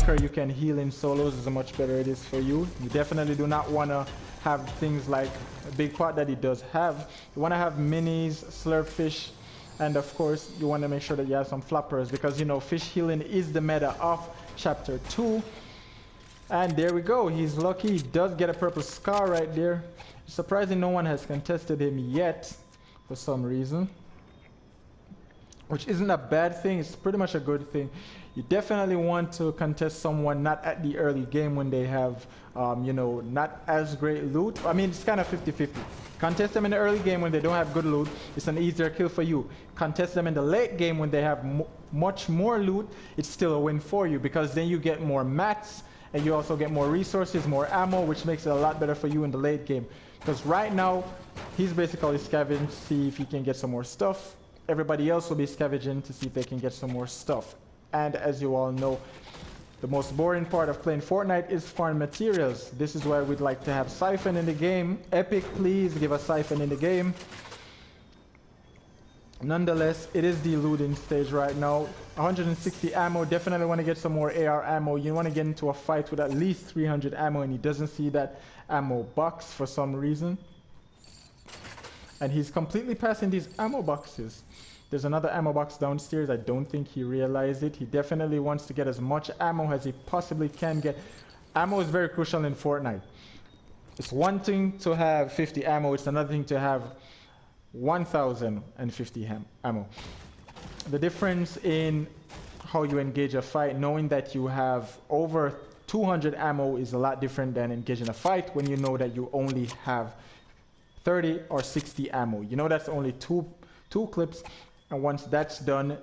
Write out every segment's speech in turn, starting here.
quicker you can heal in solos, the much better it is for you. You definitely do not want to have things like a big pot that he does have. You want to have minis, slurp fish, and of course you want to make sure that you have some floppers, because you know fish healing is the meta of chapter 2. And there we go, he's lucky, he does get a purple scar right there. Surprising no one has contested him yet for some reason, which isn't a bad thing, it's pretty much a good thing. You definitely want to contest someone not at the early game when they have, you know, not as great loot. I mean, it's kind of 50-50. Contest them in the early game when they don't have good loot, it's an easier kill for you. Contest them in the late game when they have much more loot, it's still a win for you, because then you get more mats, and you also get more resources, more ammo, which makes it a lot better for you in the late game. Because right now, he's basically scavenging to see if he can get some more stuff. Everybody else will be scavenging to see if they can get some more stuff. And as you all know, the most boring part of playing Fortnite is farm materials. This is why we'd like to have Siphon in the game. Epic, please give us Siphon in the game. Nonetheless, it is the looting stage right now. 160 ammo, definitely want to get some more AR ammo. You want to get into a fight with at least 300 ammo, and he doesn't see that ammo box for some reason. And he's completely passing these ammo boxes. There's another ammo box downstairs. I don't think he realized it. He definitely wants to get as much ammo as he possibly can get. Ammo is very crucial in Fortnite. It's one thing to have 50 ammo, it's another thing to have 1050 ammo. The difference in how you engage a fight, knowing that you have over 200 ammo, is a lot different than engaging a fight when you know that you only have 30 or 60 ammo. You know that's only two clips, and once that's done,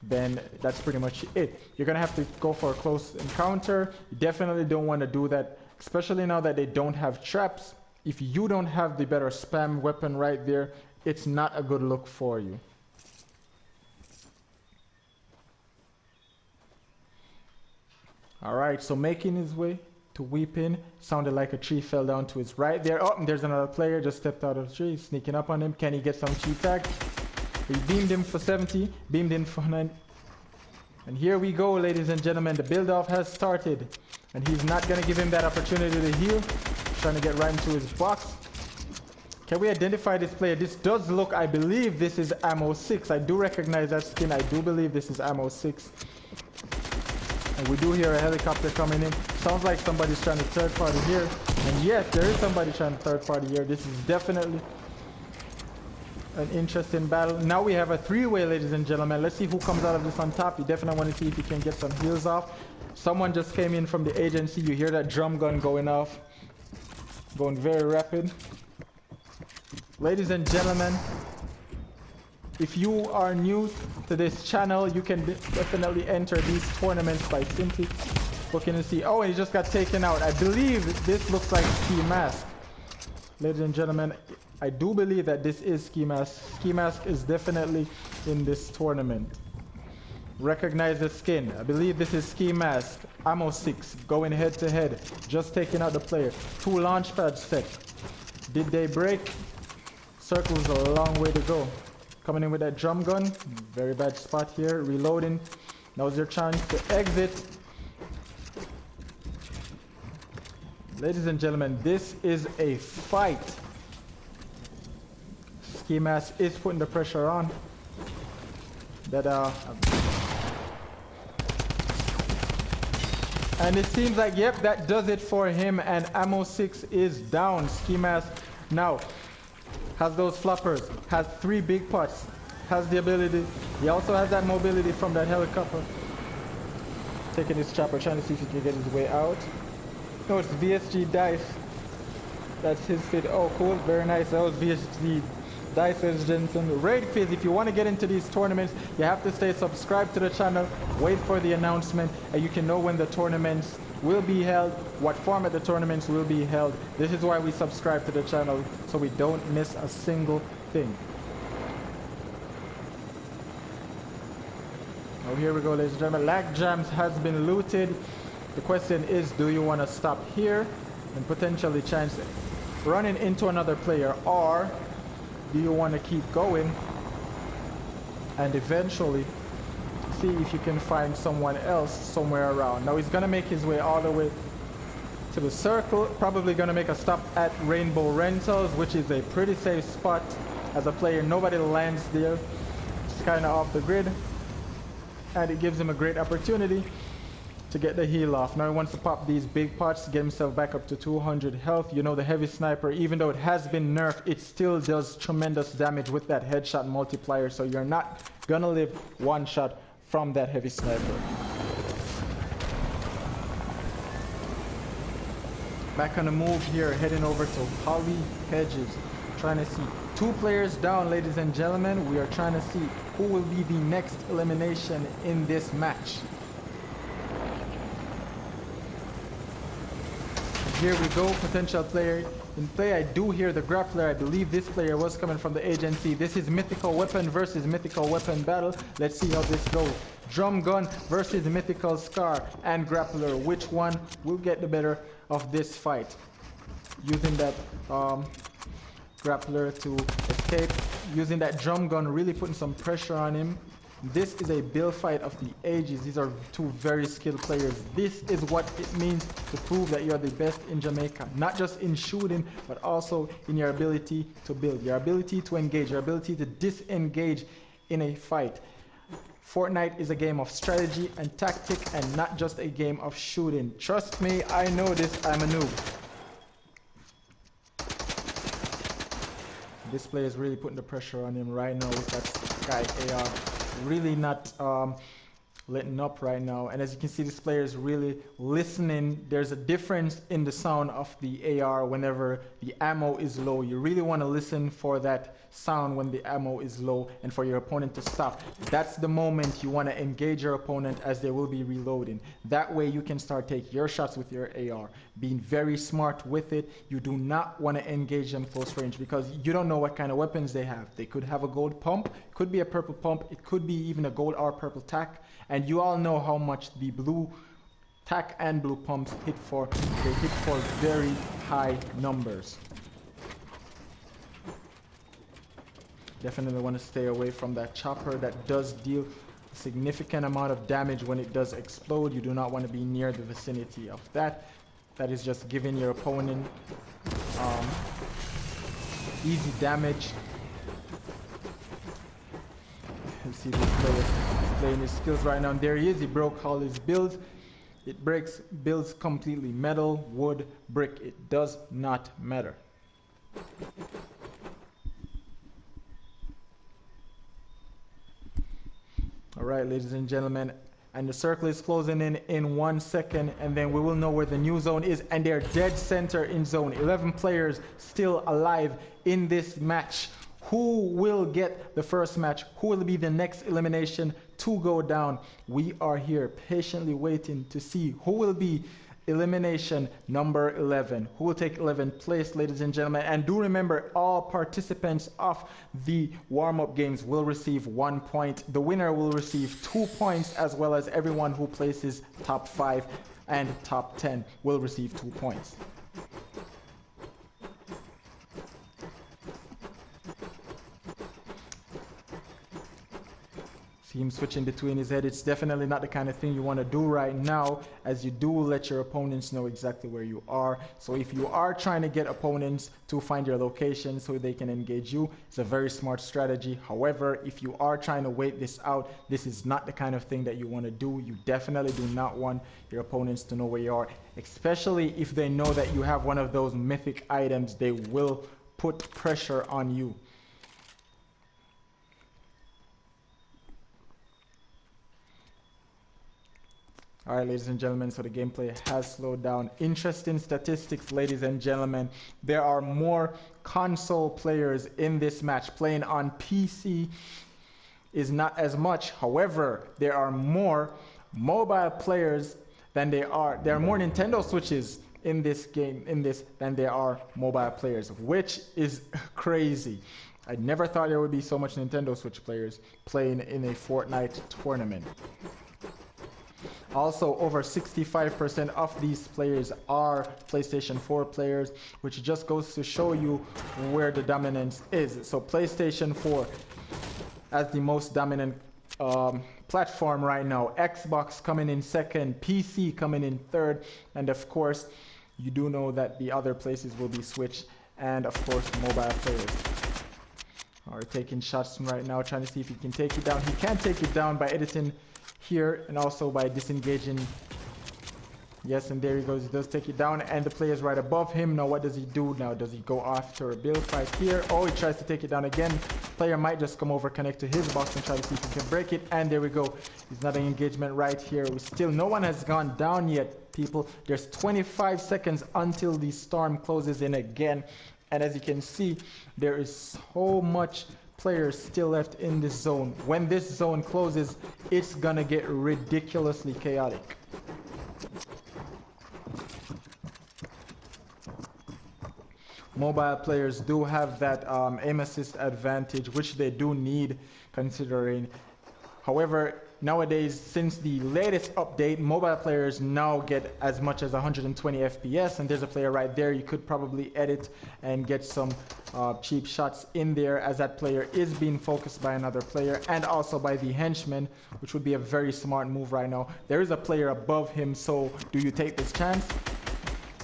then that's pretty much it. You're gonna have to go for a close encounter. You definitely don't want to do that, especially now that they don't have traps. If you don't have the better spam weapon right there, it's not a good look for you. Alright, so making his way to Weeping. Sounded like a tree fell down to his right there. Oh, and there's another player just stepped out of the tree, sneaking up on him. Can he get some cheap tags? He beamed him for 70, beamed in for 9. And here we go, ladies and gentlemen. The build-off has started. And he's not going to give him that opportunity to heal. Trying to get right into his box. Can we identify this player? This does look, I believe this is Ammo 6. I do recognize that skin. I do believe this is Ammo 6. And we do hear a helicopter coming in. Sounds like somebody's trying to third party here. And yes, there is somebody trying to third party here. This is definitely an interesting battle. Now we have a three-way, ladies and gentlemen. Let's see who comes out of this on top. You definitely want to see if you can get some heals off. Someone just came in from the agency. You hear that drum gun going off. Going very rapid. Ladies and gentlemen, if you are new to this channel, you can definitely enter these tournaments by simply looking to see. Oh, he just got taken out. I believe this looks like Ski Mask. Ladies and gentlemen, I do believe that this is Ski Mask. Ski Mask is definitely in this tournament. Recognize the skin. I believe this is Ski Mask. Ammo 6 going head to head. Just taking out the player. 2 launch pads set. Did they break? Circle's a long way to go. Coming in with that drum gun. Very bad spot here. Reloading. Now's your chance to exit. Ladies and gentlemen, this is a fight. Ski Mask is putting the pressure on. And it seems like, yep, that does it for him. And Ammo 6 is down. Ski Mask now has those floppers, has 3 big pots, has the ability. He also has that mobility from that helicopter. Taking his chopper, trying to see if he can get his way out. No, it's VSG Dice. That's his fit. Oh, cool, very nice. That was VSG Dice, ladies and gentlemen. Raid Fizz, if you want to get into these tournaments, you have to stay subscribed to the channel, wait for the announcement, and you can know when the tournaments will be held, what format the tournaments will be held. This is why we subscribe to the channel, so we don't miss a single thing. Oh, here we go, ladies and gentlemen. Lag Jams has been looted. The question is, do you want to stop here and potentially chance running into another player, or do you want to keep going and eventually see if you can find someone else somewhere around. Now he's gonna make his way all the way to the circle, probably gonna make a stop at Rainbow Rentals, which is a pretty safe spot as a player. Nobody lands there. It's kind of off the grid, and it gives him a great opportunity to get the heal off. Now he wants to pop these big pots to get himself back up to 200 health. You know, the heavy sniper, even though it has been nerfed, it still does tremendous damage with that headshot multiplier, so you're not gonna live one shot from that heavy sniper. Back on the move here, heading over to Holly Hedges, trying to see 2 players down, ladies and gentlemen. We are trying to see who will be the next elimination in this match. Here we go, potential player in play. I do hear the grappler. I believe this player was coming from the agency. This is mythical weapon versus mythical weapon battle. Let's see how this goes. Drum gun versus mythical scar and grappler. Which one will get the better of this fight? Using that grappler to escape. Using that drum gun, really putting some pressure on him. This is a build fight of the ages. These are 2 very skilled players. This is what it means to prove that you're the best in Jamaica. Not just in shooting, but also in your ability to build, your ability to engage, your ability to disengage in a fight. Fortnite is a game of strategy and tactic, and not just a game of shooting. Trust me, I know this. I'm a noob. This player is really putting the pressure on him right now with that Sky AR. Really not letting up right now, and as you can see, this player is really listening. There's a difference in the sound of the AR whenever the ammo is low. You really want to listen for that sound when the ammo is low and for your opponent to stop. That's the moment you want to engage your opponent as they will be reloading. That way you can start taking your shots with your AR, being very smart with it. You do not want to engage them close range because you don't know what kind of weapons they have. They could have a gold pump, could be a purple pump, it could be even a gold or purple tack. And you all know how much the blue tack and blue pumps hit for. They hit for very high numbers. Definitely want to stay away from that chopper. That does deal a significant amount of damage when it does explode. You do not want to be near the vicinity of that. That is just giving your opponent easy damage. You see this player playing his skills right now, and there he is. He broke all his builds. It breaks builds completely. Metal, wood, brick, it does not matter. All right, ladies and gentlemen, and the circle is closing in 1 second, and then we will know where the new zone is, and they're dead center in zone. 11 players still alive in this match. Who will get the first match? Who will be the next elimination to go down? We are here patiently waiting to see who will be elimination number 11. Who will take 11th place, ladies and gentlemen? And do remember, all participants of the warm-up games will receive 1 point. The winner will receive 2 points, as well as everyone who places top 5 and top 10 will receive 2 points. See him switching between his head. It's definitely not the kind of thing you want to do right now, as you do let your opponents know exactly where you are. So if you are trying to get opponents to find your location so they can engage you, it's a very smart strategy. However, if you are trying to wait this out, this is not the kind of thing that you want to do. You definitely do not want your opponents to know where you are, especially if they know that you have one of those mythic items. They will put pressure on you. All right, ladies and gentlemen, so the gameplay has slowed down. Interesting statistics, ladies and gentlemen. There are more console players in this match. Playing on PC is not as much. However, there are more mobile players than there are more Nintendo Switches in this game, than there are mobile players, which is crazy. I never thought there would be so much Nintendo Switch players playing in a Fortnite tournament. Also, over 65% of these players are PlayStation 4 players, which just goes to show you where the dominance is. So PlayStation 4 as the most dominant platform right now. Xbox coming in second, PC coming in third, and of course, you do know that the other places will be Switch and of course mobile players. Are taking shots right now, trying to see if he can take it down. He can take it down by editing here and also by disengaging. Yes, and there he goes. He does take it down, and the player is right above him. Now, what does he do now? Does he go after a build fight here? Oh, he tries to take it down again. Player might just come over, connect to his box, and try to see if he can break it. And there we go. There's another engagement right here. No one has gone down yet, people. There's 25 seconds until the storm closes in again. And as you can see, there is so much players still left in this zone. When this zone closes, it's gonna get ridiculously chaotic. Mobile players do have that aim assist advantage, which they do need considering. However, nowadays, since the latest update, mobile players now get as much as 120 FPS, and there's a player right there. You could probably edit and get some cheap shots in there, as that player is being focused by another player and also by the henchman, which would be a very smart move right now. There is a player above him, so do you take this chance?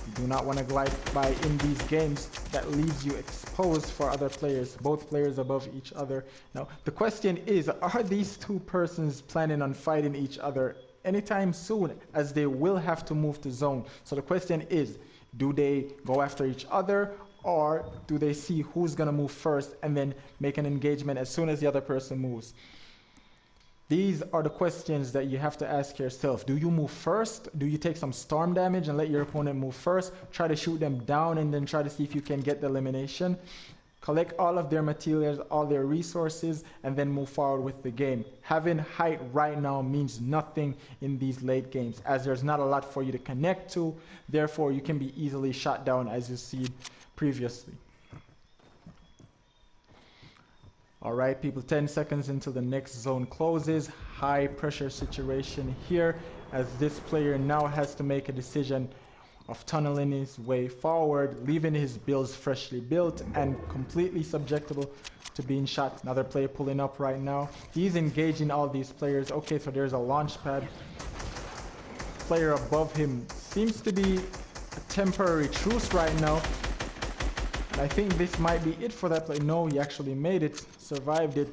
You do not want to glide by in these games. That leaves you exposed for other players, both players above each other. Now, the question is, are these two persons planning on fighting each other anytime soon, as they will have to move to zone? So the question is, do they go after each other, or do they see who's going to move first and then make an engagement as soon as the other person moves? These are the questions that you have to ask yourself. Do you move first? Do you take some storm damage and let your opponent move first? Try to shoot them down and then try to see if you can get the elimination. Collect all of their materials, all their resources, and then move forward with the game. Having height right now means nothing in these late games, as there's not a lot for you to connect to. Therefore, you can be easily shot down, as you see previously. All right, people, 10 seconds until the next zone closes. High pressure situation here, as this player now has to make a decision of tunneling his way forward, leaving his builds freshly built and completely subjectable to being shot. Another player pulling up right now. He's engaging all these players. Okay, so there's a launch pad. Player above him seems to be a temporary truce right now. I think this might be it for that play. No, he actually made it, survived it.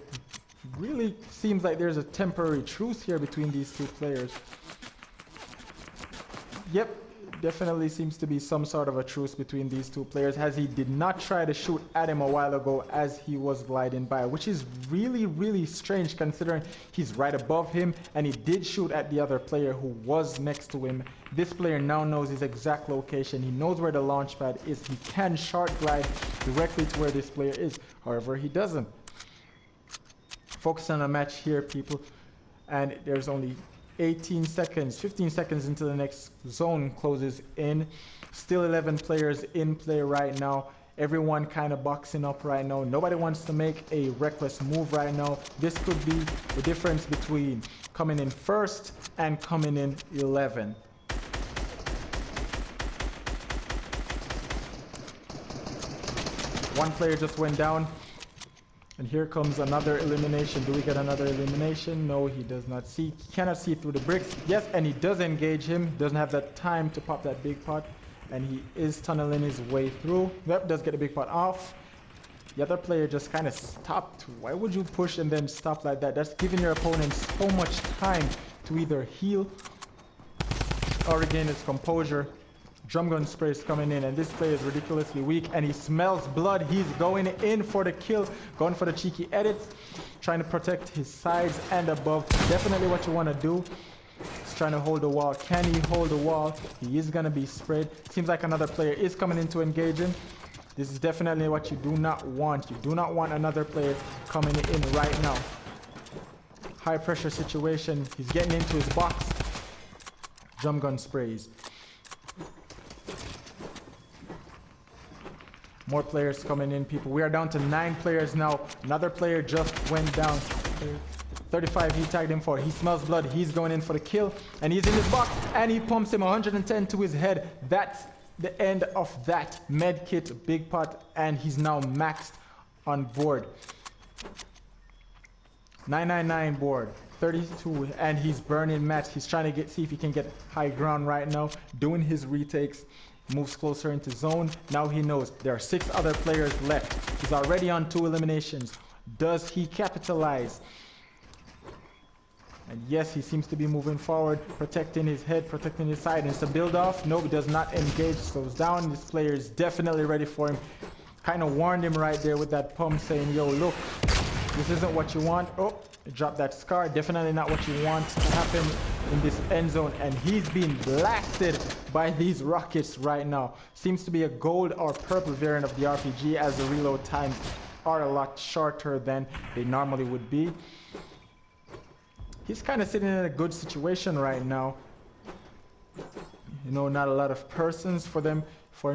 Really seems like there's a temporary truce here between these two players. Yep, definitely seems to be some sort of a truce between these two players, as he did not try to shoot at him a while ago as he was gliding by, which is really, really strange considering he's right above him and he did shoot at the other player who was next to him. This player now knows his exact location. He knows where the launch pad is. He can short glide directly to where this player is. However, he doesn't. Focus on a match here, people. And there's only 18 seconds, 15 seconds until the next zone closes in. Still 11 players in play right now. Everyone kind of boxing up right now. Nobody wants to make a reckless move right now. This could be the difference between coming in first and coming in 11. One player just went down. And here comes another elimination. Do we get another elimination? No, he does not see. He cannot see through the bricks. Yes, and he does engage him. Doesn't have that time to pop that big pot. And he is tunneling his way through. Yep, does get a big pot off. The other player just kind of stopped. Why would you push and then stop like that? That's giving your opponent so much time to either heal or regain his composure. Drum gun spray is coming in, and this player is ridiculously weak, and he smells blood. He's going in for the kill, going for the cheeky edits, trying to protect his sides and above. Definitely what you want to do. He's trying to hold the wall. Can he hold the wall? He is going to be sprayed. Seems like another player is coming in to engage him. This is definitely what you do not want. You do not want another player coming in right now. High pressure situation. He's getting into his box. Drum gun sprays. More players coming in, people. We are down to 9 players now. Another player just went down. 35, he tagged him for. He smells blood. He's going in for the kill. And he's in his box. And he pumps him 110 to his head. That's the end of that med kit, big pot. And he's now maxed on board. 999 board. 32, and he's burning mats. He's trying to see if he can get high ground right now, doing his retakes. Moves closer into zone. Now he knows there are 6 other players left. He's already on 2 eliminations. Does he capitalize? And yes, he seems to be moving forward, protecting his head, protecting his side. And it's a build off. No, he does not engage. Slows down. This player is definitely ready for him. Kind of warned him right there with that pump, saying, yo, look, this isn't what you want. Oh, drop that scar. Definitely not what you want to happen in this end zone. And he's being blasted by these rockets right now. Seems to be a gold or purple variant of the RPG, as the reload times are a lot shorter than they normally would be. He's kind of sitting in a good situation right now. You know, not a lot of persons for him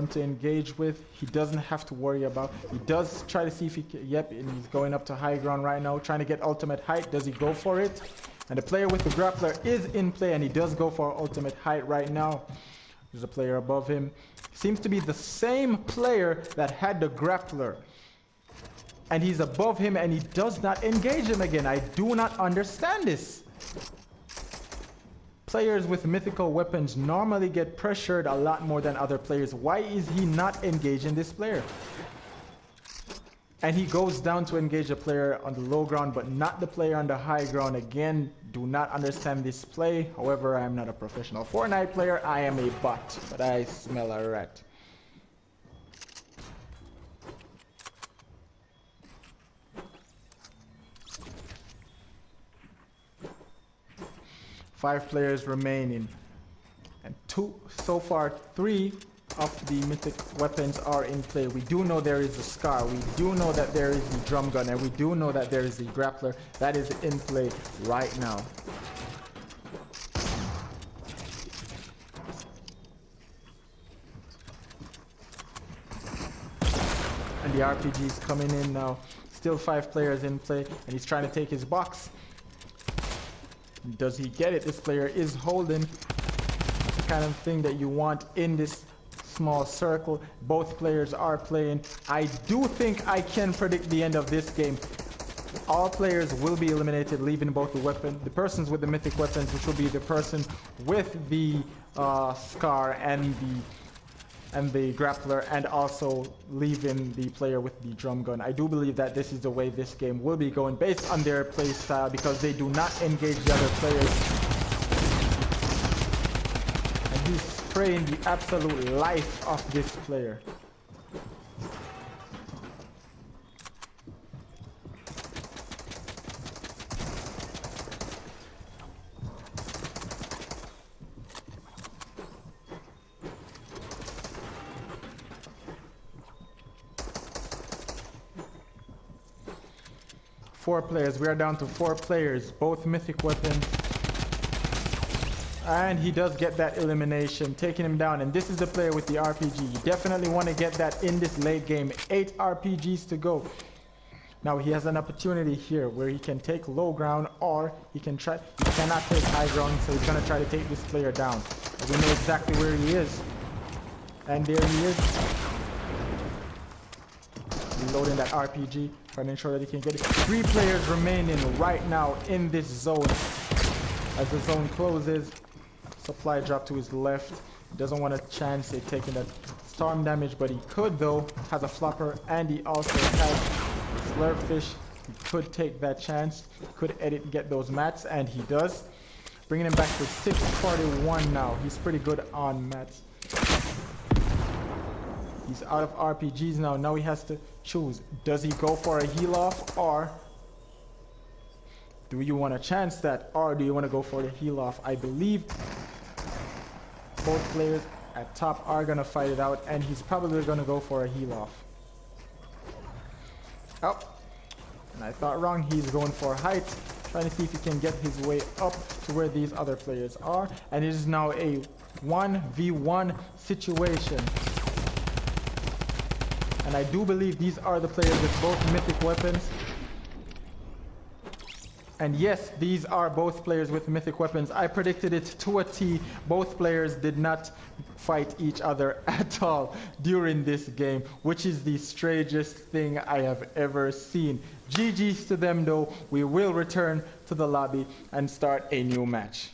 to engage with. He doesn't have to worry about. He does try to see if he can. Yep, and he's going up to high ground right now, trying to get ultimate height. Does he go for it? And the player with the grappler is in play, and he does go for ultimate height right now. There's a player above him. Seems to be the same player that had the grappler. And he's above him, and he does not engage him again. I do not understand this. Players with mythical weapons normally get pressured a lot more than other players. Why is he not engaging this player? And he goes down to engage a player on the low ground, but not the player on the high ground. Again, do not understand this play. However, I am not a professional Fortnite player. I am a bot, but I smell a rat. Five players remaining, and so far 3 of the mythic weapons are in play. We do know there is a scar, we do know that there is the drum gun, and we do know that there is the grappler that is in play right now. And the RPG is coming in now. Still 5 players in play, and he's trying to take his box. Does he get it? This player is holding. That's the kind of thing that you want in this small circle. Both players are playing. I do think I can predict the end of this game. All players will be eliminated, leaving both the persons with the mythic weapons, which will be the person with the scar and the grappler, and also leaving the player with the drum gun. I do believe that this is the way this game will be going based on their play style, because they do not engage the other players. And he's spraying the absolute life of this player. Four players. We are down to 4 players, both mythic weapons. And he does get that elimination, taking him down. And this is the player with the RPG. You definitely want to get that in this late game. 8 RPGs to go. Now he has an opportunity here where he can take low ground, or he cannot take high ground, so he's going to try to take this player down. We know exactly where he is. And there he is. Reloading that RPG, trying to ensure that he can get it. 3 players remaining right now in this zone. As the zone closes, supply drop to his left. He doesn't want a chance at taking that storm damage, but he could though. Has a flopper, and he also has slurpfish. He could take that chance. He could edit and get those mats, and he does. Bringing him back to 641 now. He's pretty good on mats. He's out of RPGs now. Now he has to choose. Does he go for a heal off, or do you want to chance that, or do you want to go for the heal off? I believe both players at top are going to fight it out, and he's probably going to go for a heal off. Oh, and I thought wrong. He's going for height, trying to see if he can get his way up to where these other players are. And it is now a 1v1 situation. And I do believe these are the players with both mythic weapons. And yes, these are both players with mythic weapons. I predicted it to a T. Both players did not fight each other at all during this game, which is the strangest thing I have ever seen. GG's to them though. We will return to the lobby and start a new match.